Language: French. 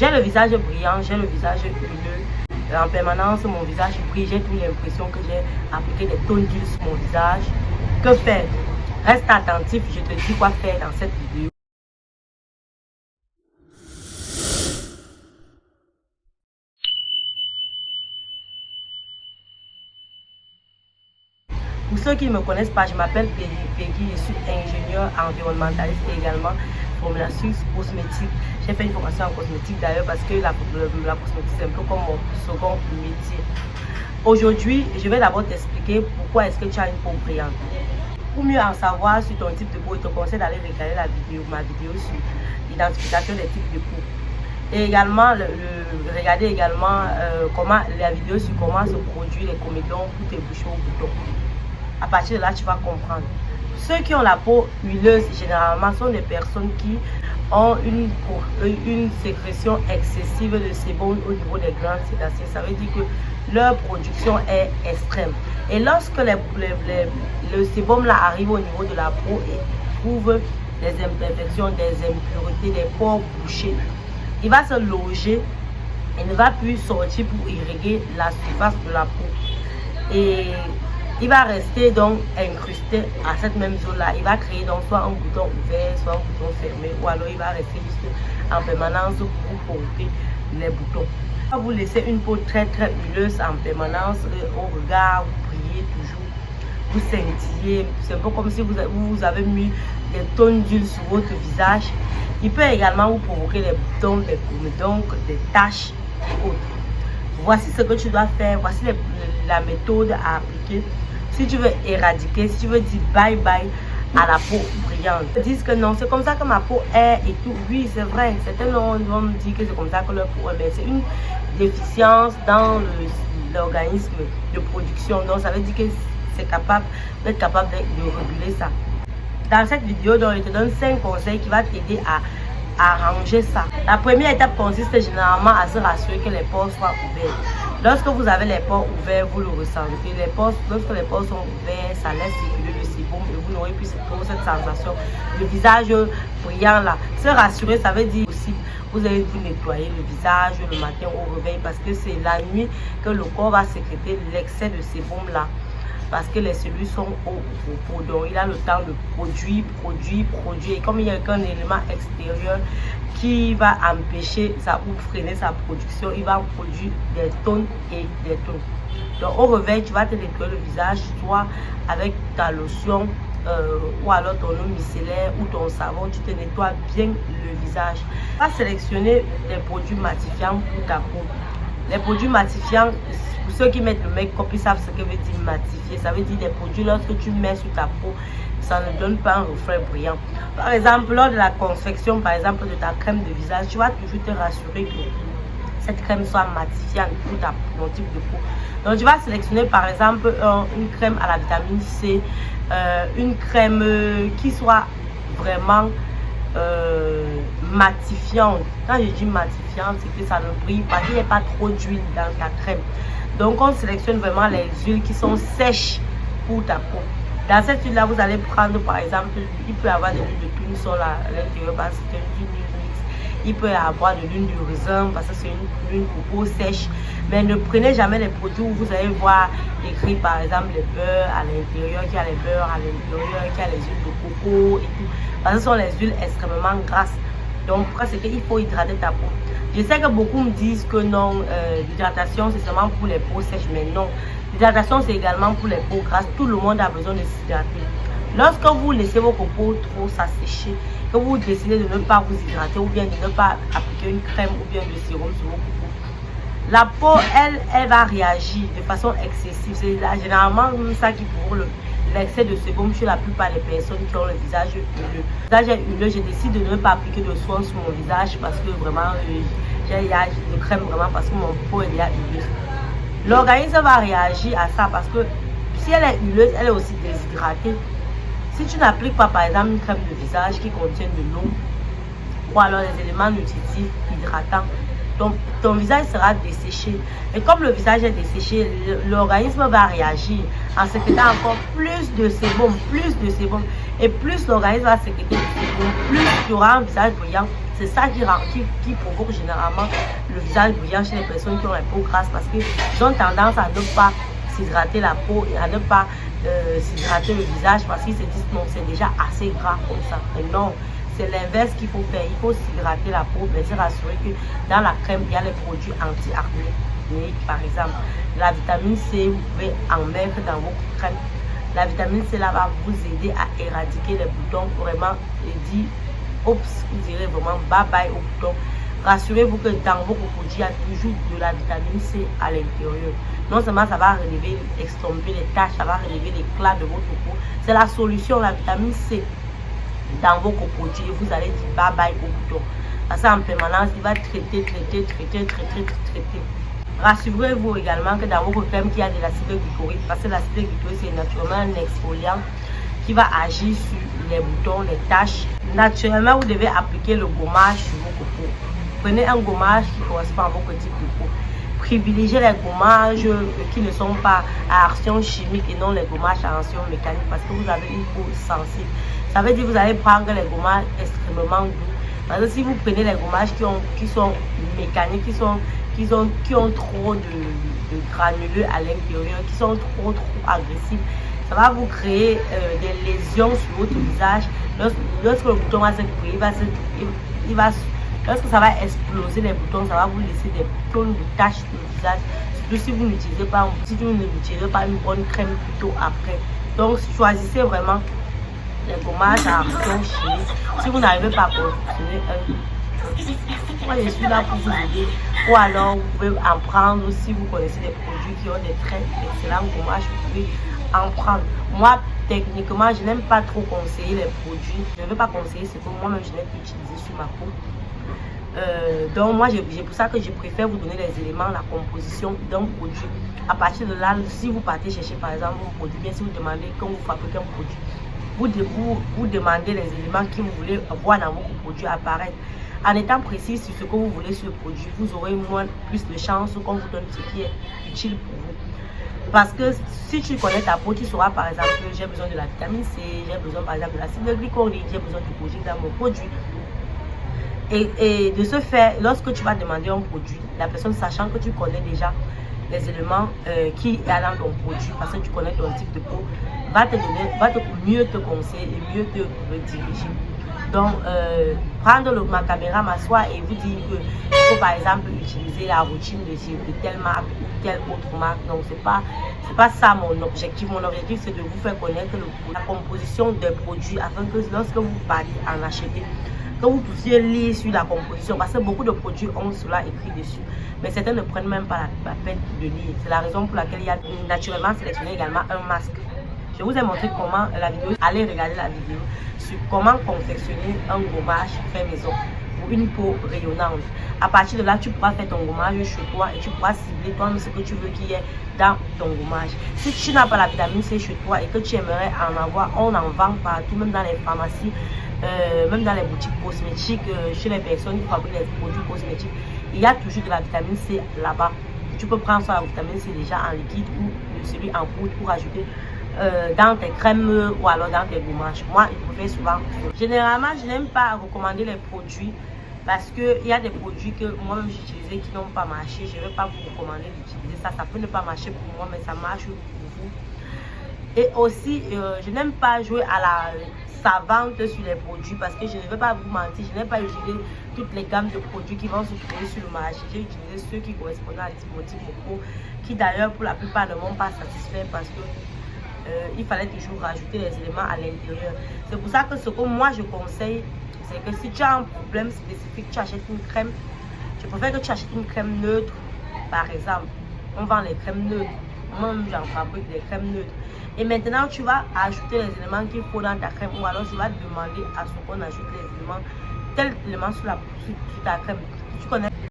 J'ai le visage brillant, j'ai le visage huileux. En permanence, mon visage brille. J'ai toute l'impression que j'ai appliqué des tonnes d'huile sur mon visage. Que faire? Reste attentif, je te dis quoi faire dans cette vidéo. Pour ceux qui ne me connaissent pas, je m'appelle Peggy, je suis ingénieure environnementaliste et également formulatrice cosmétique. J'ai fait une formation en cosmétique d'ailleurs parce que la cosmétique c'est un peu comme mon second métier. Aujourd'hui, je vais d'abord t'expliquer pourquoi est-ce que tu as une peau brillante. Pour mieux en savoir sur ton type de peau, je te conseille d'aller regarder ma vidéo sur l'identification des types de peau. Et également, regarder également la vidéo sur comment se produit les comédons pour tes bouchons ou boutons. À partir de là, tu vas comprendre. Ceux qui ont la peau huileuse, généralement, sont des personnes qui ont une sécrétion excessive de sébum au niveau des glandes sébacées. Ça veut dire que leur production est extrême. Et lorsque le sébum là arrive au niveau de la peau et trouve des imperfections, des impuretés, des pores bouchés, il va se loger et ne va plus sortir pour irriguer la surface de la peau. Et il va rester donc incrusté à cette même zone là. Il va créer donc soit un bouton ouvert, soit un bouton fermé, ou alors il va rester juste en permanence pour pomper les boutons. Vous laissez une peau très huileuse en permanence, au regard, vous brillez toujours, vous scintillez. C'est un peu comme si vous avez mis des tonnes d'huile sur votre visage. Il peut également vous provoquer des boutons, des comédons, des taches et autres. Voici ce que tu dois faire, voici la méthode à appliquer. Si tu veux éradiquer, si tu veux dire bye bye à la peau brillante. Ils disent que non, c'est comme ça que ma peau est et tout. Oui, c'est vrai. Certains vont me dire que c'est comme ça que leur peau est. Mais c'est une déficience dans l'organisme de production. Donc, ça veut dire que c'est capable d'être capable de réguler ça. Dans cette vidéo, donc, je te donne 5 conseils qui vont t'aider à arranger ça. La première étape consiste généralement à se rassurer que les pores soient ouverts. Lorsque vous avez les pores ouverts, vous le ressentez. Lorsque les pores sont ouverts, ça laisse circuler le sébum et vous n'aurez plus cette sensation de visage brillant là. Se rassurer, ça veut dire aussi vous allez vous nettoyer le visage le matin au réveil parce que c'est la nuit que le corps va sécréter l'excès de sébum là. Parce que les cellules sont au repos, donc il a le temps de produire. Et comme il n'y a aucun élément extérieur qui va empêcher ou freiner sa production, il va produire des tonnes et des tonnes. Donc au réveil, tu vas te nettoyer le visage, soit avec ta lotion ou alors ton eau micellaire ou ton savon, tu te nettoies bien le visage. Tu vas sélectionner des produits matifiants pour ta peau. Les produits matifiants, pour ceux qui mettent le make-up, ils savent ce que veut dire matifier. Ça veut dire des produits lorsque tu mets sur ta peau, ça ne donne pas un reflet brillant. Par exemple, lors de la confection, par exemple, de ta crème de visage, tu vas toujours te rassurer que cette crème soit matifiante pour ton type de peau. Donc, tu vas sélectionner par exemple une crème à la vitamine C, une crème qui soit vraiment matifiante. Quand je dis matifiante, c'est que ça ne brille pas, qu'il n'y ait pas trop d'huile dans ta crème. Donc on sélectionne vraiment les huiles qui sont sèches pour ta peau. Dans cette huile là, vous allez prendre par exemple, il peut y avoir de l'huile de tournesol à l'intérieur parce que c'est une huile mixte. Il peut y avoir de l'huile de raisin parce que c'est une huile pour peau sèche. Mais ne prenez jamais les produits où vous allez voir écrit par exemple les beurres à l'intérieur, qu'il y a les beurres à l'intérieur, qu'il y a les huiles de coco et tout. Parce que ce sont les huiles extrêmement grasses. Donc, c'est qu'il faut hydrater ta peau. Je sais que beaucoup me disent que non, l'hydratation c'est seulement pour les peaux sèches, mais non. L'hydratation c'est également pour les peaux grasses. Tout le monde a besoin de s'hydrater. Lorsque vous laissez votre peau trop s'assécher, que vous décidez de ne pas vous hydrater ou bien de ne pas appliquer une crème ou bien de sérum sur votre peau, la peau, elle va réagir de façon excessive. C'est généralement ça qui provoque l'excès de sébum chez la plupart des personnes qui ont le visage huileux. Le visage est huileux, je décide de ne pas appliquer de soin sur mon visage parce que vraiment, j'ai de crème vraiment parce que mon peau est huileuse. L'organisme va réagir à ça parce que si elle est huileuse, elle est aussi déshydratée. Si tu n'appliques pas par exemple une crème de visage qui contient de l'eau ou alors des éléments nutritifs hydratants, ton visage sera desséché. Et comme le visage est desséché, l'organisme va réagir en sécrétant encore plus de sébum. Et plus l'organisme va sécréter de sébum, plus tu auras un visage brillant, C'est ça qui provoque généralement le visage brillant chez les personnes qui ont la peau grasse, parce qu'ils ont tendance à ne pas s'hydrater la peau et à ne pas s'hydrater le visage, parce qu'ils se disent non, c'est déjà assez gras comme ça. Mais non, c'est l'inverse qu'il faut faire. Il faut s'hydrater la peau, mais se rassurer que dans la crème, il y a les produits anti-acnéiques. Par exemple, la vitamine C, vous pouvez en mettre dans vos crèmes. La vitamine C là va vous aider à éradiquer les boutons, vraiment, et dire, oups, vous direz vraiment bye bye aux boutons. Rassurez-vous que dans vos produits, il y a toujours de la vitamine C à l'intérieur. Non seulement ça va relever, estomper les taches, ça va relever l'éclat de votre peau. C'est la solution, la vitamine C dans vos produits. Et vous allez dire bye bye aux boutons. Parce qu'en permanence, il va traiter. Rassurez-vous également que dans vos crèmes, qu'il y a de l'acide glycolique, parce que l'acide glycolique, c'est naturellement un exfoliant qui va agir sur les boutons, les taches. Naturellement, vous devez appliquer le gommage sur vos peaux. Prenez un gommage qui correspond à votre type de peau. Privilégiez les gommages qui ne sont pas à action chimique et non les gommages à action mécanique, parce que vous avez une peau sensible. Ça veut dire que vous allez prendre les gommages extrêmement doux. Parce que si vous prenez les gommages qui sont mécaniques, qui ont trop de granuleux à l'intérieur, qui sont trop agressifs, ça va vous créer des lésions sur votre visage. Lorsque le bouton va se créer, lorsque ça va exploser les boutons, ça va vous laisser des tonnes de taches sur le visage. Surtout si vous n'utilisez pas une bonne crème plutôt après. Donc choisissez vraiment les gommages à action chimique. Si vous n'arrivez pas à confectionner moi je suis là pour vous aider, ou alors vous pouvez en prendre. Si vous connaissez des produits qui ont des très excellents gommages, vous pouvez en prendre. Moi techniquement je n'aime pas trop conseiller les produits, je ne veux pas conseiller ce que moi-même je n'ai pu utiliser sur ma peau. Donc moi c'est pour ça que je préfère vous donner les éléments, la composition d'un produit. À partir de là, si vous partez chercher par exemple un produit, bien si vous demandez quand vous fabriquez un produit, vous demandez les éléments que vous voulez voir dans votre produit apparaître. En étant précis sur ce que vous voulez sur le produit, vous aurez plus de chances qu'on vous donne ce qui est utile pour vous. Parce que si tu connais ta peau, tu sauras par exemple que j'ai besoin de la vitamine C, j'ai besoin par exemple de l'acide glycolique, j'ai besoin du projet dans mon produit. Et de ce fait, lorsque tu vas demander un produit, la personne sachant que tu connais déjà les éléments qui est dans ton produit, parce que tu connais ton type de peau, va mieux te conseiller et mieux te rediriger. Donc, prendre ma caméra, m'asseoir et vous dire que il faut par exemple utiliser la routine de telle marque ou telle autre marque. Donc, c'est pas ça mon objectif. Mon objectif, c'est de vous faire connaître la composition des produits afin que lorsque vous partez en acheter, que vous puissiez lire sur la composition, parce que beaucoup de produits ont cela écrit dessus, mais certains ne prennent même pas la peine de lire. C'est la raison pour laquelle il y a naturellement sélectionné également un masque. Je vous ai montré comment la vidéo, allez regarder la vidéo sur comment confectionner un gommage fait maison pour une peau rayonnante. À partir de là, tu pourras faire ton gommage chez toi et tu pourras cibler toi-même ce que tu veux qu'il y ait dans ton gommage. Si tu n'as pas la vitamine C chez toi et que tu aimerais en avoir, on en vend partout, même dans les pharmacies, même dans les boutiques cosmétiques, chez les personnes qui fabriquent les produits cosmétiques, il y a toujours de la vitamine C là-bas. Tu peux prendre ça, la vitamine C déjà en liquide ou celui en poudre pour ajouter dans tes crèmes ou alors dans tes gommages. Moi, je préfère souvent. Généralement, je n'aime pas recommander les produits parce qu'il y a des produits que moi-même j'utilisais qui n'ont pas marché. Je ne vais pas vous recommander d'utiliser ça. Ça peut ne pas marcher pour moi, mais ça marche pour vous. Et aussi, je n'aime pas jouer à la savante sur les produits parce que je ne vais pas vous mentir. Je n'ai pas utilisé toutes les gammes de produits qui vont se trouver sur le marché. J'ai utilisé ceux qui correspondent à mon type de peau, qui d'ailleurs pour la plupart ne m'ont pas satisfait parce que il fallait toujours rajouter les éléments à l'intérieur. C'est pour ça que ce que moi je conseille, c'est que si tu as un problème spécifique, tu achètes une crème. Je préfère que tu achètes une crème neutre. Par exemple, on vend les crèmes neutres. Moi-même, j'en fabrique des crèmes neutres. Et maintenant, tu vas ajouter les éléments qu'il faut dans ta crème, ou alors tu vas demander à ce qu'on ajoute les éléments, tel élément sur ta crème. Tu connais